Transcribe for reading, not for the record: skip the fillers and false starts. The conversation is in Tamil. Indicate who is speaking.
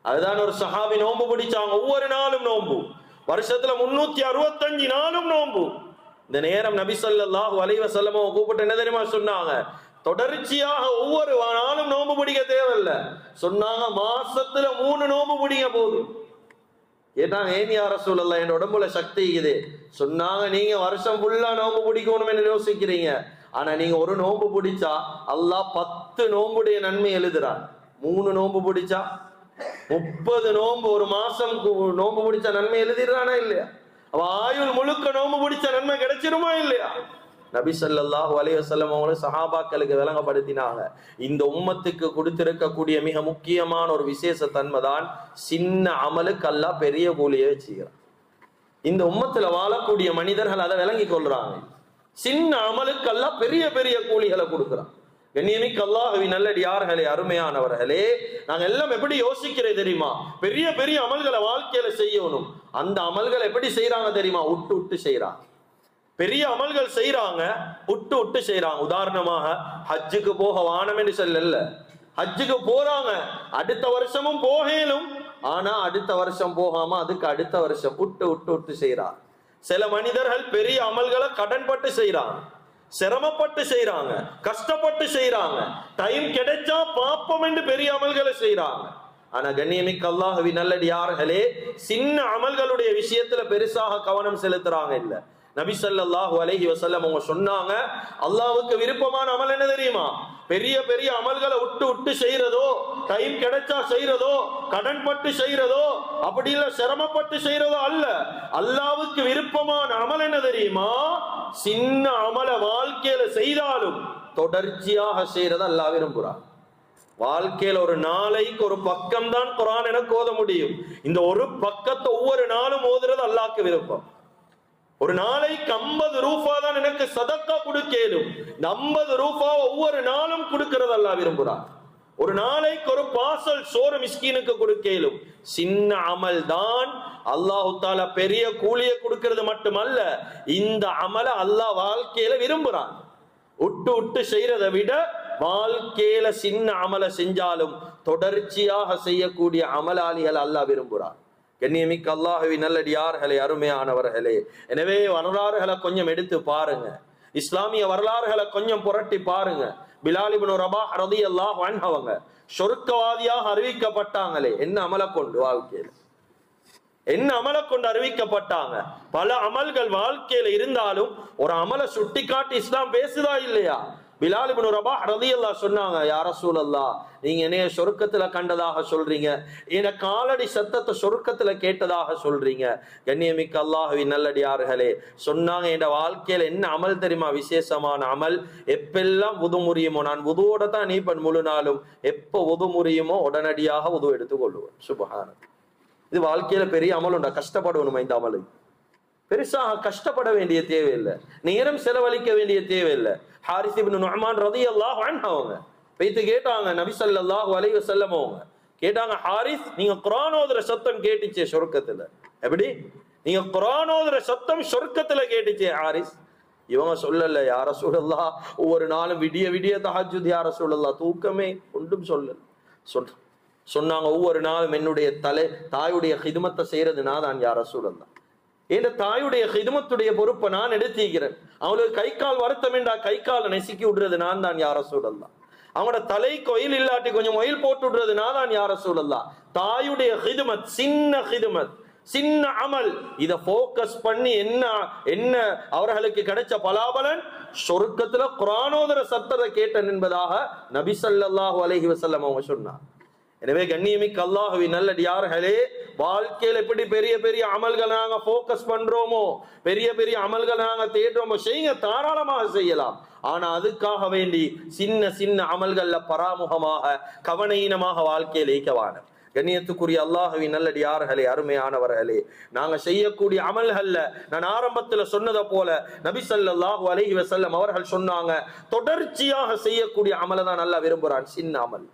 Speaker 1: அதுதான் ஒரு சஹாபி நோன்பு பிடிச்சாங்க, ஒவ்வொரு நாளும் நோன்பு, வருஷத்துல 365 நாளும் நோன்பு. இந்த நேரம் நபி ஸல்லல்லாஹு அலைஹி வஸல்லம் கூப்பிட்டு என்ன தெரியுமா சொன்னாங்க? தொடர்ச்சியாக ஒவ்வொரு நாளும் நோன்பு பிடிக்க தேவையில்லை சொன்னாங்க, மாசத்துல 3 நோன்பு பிடிக்க போதும். கேட்டாங்க, ஏன் யா ரசூலல்லாஹ், என் உடம்புல சக்தி இது. சொன்னாங்க, நீங்க வருஷம் ஃபுல்லா நோன்பு பிடிக்கணும் யோசிக்கிறீங்க, ஆனா நீங்க ஒரு நோன்பு பிடிச்சா அல்லாஹ் 10 நோன்புடைய நன்மை எழுதுறான். 3 நோன்பு பிடிச்சா 30 நோன்பு, ஒரு மாசம் நோன்பு பிடிச்ச நன்மை எழுதிடுறானா இல்லையா? அவ ஆயுள் முழுக்க நோன்பு பிடிச்ச நன்மை கிடைச்சிருமா இல்லையா? நபி ஸல்லல்லாஹு அலைஹி வஸல்லம் அவங்க சஹாபாக்களுக்கு விளங்கப்படுத்தினாங்க, இந்த உம்மத்துக்கு கொடுத்திருக்கக்கூடிய மிக முக்கியமான ஒரு விசேஷ தன்மை தான் சின்ன அமலுக்கு அல்லாஹ் பெரிய கூலியை வச்சுக்கிறான். இந்த உம்மத்துல வாழக்கூடிய மனிதர்கள் அதை விளங்கி கொள்றாங்க. சின்ன அமலுக்கு அல்லாஹ் பெரிய பெரிய கூலிகளை கொடுக்கிறான். கண்ணியமிக்க அல்லாஹ்வின் நல்லடியார்களே, அருமையானவர்களே, நாங்க எல்லாம் எப்படி யோசிக்கிறேன் தெரியுமா? பெரிய பெரிய அமல்களை வாழ்க்கையில செய்யணும். அந்த அமல்களை எப்படி செய்யறாங்க தெரியுமா? விட்டு விட்டு செய்யறாங்க. பெரிய அமல்கள் செய்யறாங்க, விட்டு விட்டு செய்யறாங்க. உதாரணமாக ஹஜ்ஜுக்கு போக வானம் என்று சொல்லல, ஹஜ்ஜுக்கு போறாங்க, அடுத்த வருஷமும் போகலும், ஆனா அடுத்த வருஷம் போகாம அதுக்கு அடுத்த வருஷம் விட்டு விட்டு விட்டு செய்யறாங்க. சில மனிதர்கள் பெரிய அமல்களை கடன்பட்டு செய்யறாங்க, சிரமப்பட்டு செய்யறாங்க, கஷ்டப்பட்டு செய்யறாங்க, டைம் கிடைச்சா பாப்பம் என்று பெரிய அமல்களை செய்யறாங்க. ஆனா கண்ணியமிக்க அல்லாஹ்வின் நல்லடியார்களே, சின்ன அமல்களுடைய விஷயத்துல பெருசாக கவனம் செலுத்துறாங்க இல்ல. நபி ஸல்லல்லாஹு அலைஹி வஸல்லம் அவங்க சொன்னாங்க, அல்லாஹ்வுக்கு விருப்பமான அமல் என்ன தெரியுமா? பெரிய பெரிய அமல்களை விட்டு விட்டு செய்யறதோ, டைம் கிடைச்சா செய்யறதோ, கடன்பட்டு செய்யறதோ, அப்படி இல்ல சிரமப்பட்டு செய்யறதோ அல்ல. அல்லாஹ்வுக்கு விருப்பமான அமல் என்ன தெரியுமா? சின்ன அமல வாழ்க்கையில செய்தாலும் தொடர்ச்சியாக செய்யறத அல்லாஹ் விரும்புறான். வாழ்க்கையில ஒரு நாளைக்கு ஒரு பக்கம் தான் குர்ஆன் எனக்கு ஓத முடியும். இந்த ஒரு பக்கத்தை ஒவ்வொரு நாளும் ஓதுறது அல்லாஹ்க்கு விருப்பம். ஒரு நாளைக்கு 50 ரூபா தான் எனக்கு சதக்கா கொடுக்கலும். இந்த 50 ரூபா ஒவ்வொரு நாளும் கொடுக்கிறது அல்லாஹ் விரும்புறான். ஒரு நாளைக்கு ஒரு பார்சல் சோறு மிஸ்கீனுக்கு கொடுக்கலும். சின்ன அமல் தான் அல்லாஹ் தஆலா பெரிய கூலியை கொடுக்கிறது மட்டுமல்ல, இந்த அமல அல்லாஹ் வாழ்க்கையில விரும்புறான். விட்டு விட்டு செய்யறதை விட வாழ்க்கையில சின்ன அமல செஞ்சாலும் தொடர்ச்சியாக செய்யக்கூடிய அமலாளிகள் அல்லாஹ் விரும்புறான். கண்ணியமிக்க அல்லாஹ்வின் நல்லடியார்களே, அருமையானவர்களே, எனவே வரலாறுகளை கொஞ்சம் எடுத்து பாருங்க, இஸ்லாமிய வரலாறுகளை கொஞ்சம் புரட்டி பாருங்க. பிலால் இப்னு ரபாஹ் ரலியல்லாஹு அன்ஹு அவங்க சொர்க்கவாதியாக அறிவிக்கப்பட்டாங்களே, என்ன அமல கொண்டு? வாழ்க்கையில என்ன அமல கொண்டு அறிவிக்கப்பட்டாங்க? பல அமல்கள் வாழ்க்கையில இருந்தாலும் ஒரு அமல சுட்டி காட்டி இஸ்லாம் பேசுதா இல்லையா? பிலால் இப்னு ரபாஹ் ரலியல்லாஹு சொன்னாங்க, யா ரசூலல்லாஹ், நீங்க என்னைய சொர்க்கத்துல கண்டதாக சொல்றீங்க, என் காலடி சத்தத்தை சொர்க்கத்துல கேட்டதாக சொல்றீங்க. கண்ணியமிக்க அல்லாஹ்வின் நல்லடியார்களே, சொன்னாங்க, என் வாழ்க்கையில என்ன அமல் தெரியுமா? விசேஷமான அமல். எப்பெல்லாம் வுது முறியுமோ, நான் வுதுவோட தான் நீப்பன் முழு நாளும், எப்ப வுது முறியுமோ உடனடியாக வுது எடுத்துக் கொள்ளுவேன். சுப்ஹானல்லாஹ். இது வாழ்க்கையில பெரிய அமல் உண்டா? கஷ்டப்படணுமா? இந்த அமலை பெருசாக கஷ்டப்பட வேண்டிய தேவையில்லை, நேரம் செலவழிக்க வேண்டிய தேவையில்லை. ஹாரிஸ் இப்னு நுஅமான் ரலியல்லாஹு அன்ஹு அவங்க போய்த்து கேட்டாங்க, நபி ஸல்லல்லாஹு அலைஹி வஸல்லம் அவங்க கேட்டாங்க, ஹாரிஸ், நீங்க குர்ஆன் ஓதுற சத்தம் கேட்டுச்சே சொர்க்கத்துல, எப்படி நீங்க குர்ஆன் ஓதுற சத்தம் சொர்க்கத்துல கேட்டுச்சே ஹாரிஸ்? இவங்க சொல்லல, யா ரசூலல்லாஹ், ஒவ்வொரு நாளும் விடிய விடிய தஹஜ்ஜுத், யா ரசூலல்லாஹ், தூக்கமே ஒன்றும் சொல்லல. சொன்னாங்க, ஒவ்வொரு நாளும் என்னுடைய தாயுடைய ஹிதுமத்தை செய்யறது நான் தான், யா ரசூலல்லாஹ், என் தாயுடைய ஹிதுமத்துடைய பொறுப்பை நான் எடுத்துக்கிறேன். அவங்களுக்கு கை கால் வருத்தம் என்றா கை காலை நெசுக்கி விடுறது நான் தான், யா ரசூலல்லாஹ். அவங்களோட தலைக்கு ஒயில் இல்லாட்டி கொஞ்சம் ஒயில் போட்டு விடுறது நான் தான், யா ரசூலல்லாஹ். தாயுடைய ஹிதுமத், சின்ன ஹிதுமத், சின்ன அமல், இத போக்கஸ் பண்ணி என்ன என்ன அவர்களுக்கு கிடைச்ச பலாபலன்? சொர்க்கத்துல குர்ஆன் ஓதுற சத்தத்தை கேட்டன் என்பதாக நபி ஸல்லல்லாஹு அலைஹி வஸல்லம் அவங்க சொன்னார். எனவே கண்ணியமிக்க அல்லாஹ்வின் நல்லடியார்களே, வாழ்க்கையில எப்படி பெரிய பெரிய அமல்கள் நாங்க போக்கஸ் பண்றோமோ, பெரிய பெரிய அமல்கள் நாங்க தேடுறோமோ, செய்யுங்க, தாராளமாக செய்யலாம். ஆனா அதுக்காக வேண்டி சின்ன சின்ன அமல்கள்ல பராமுகமாக கவனீனமாக வாழ்க்கையில் ஈக்கவான. கண்ணியத்துக்குரிய அல்லாஹ்வின் நல்லடியார்களே, அருமையானவர்களே, நாங்க செய்யக்கூடிய அமல்கள்ல நான் ஆரம்பத்துல சொன்னதை போல நபி ஸல்லல்லாஹு அலைஹி வஸல்லம் அவர்கள் சொன்னாங்க, தொடர்ச்சியாக செய்யக்கூடிய அமலை தான் அல்லாஹ் விரும்புறான், சின்ன அமல்.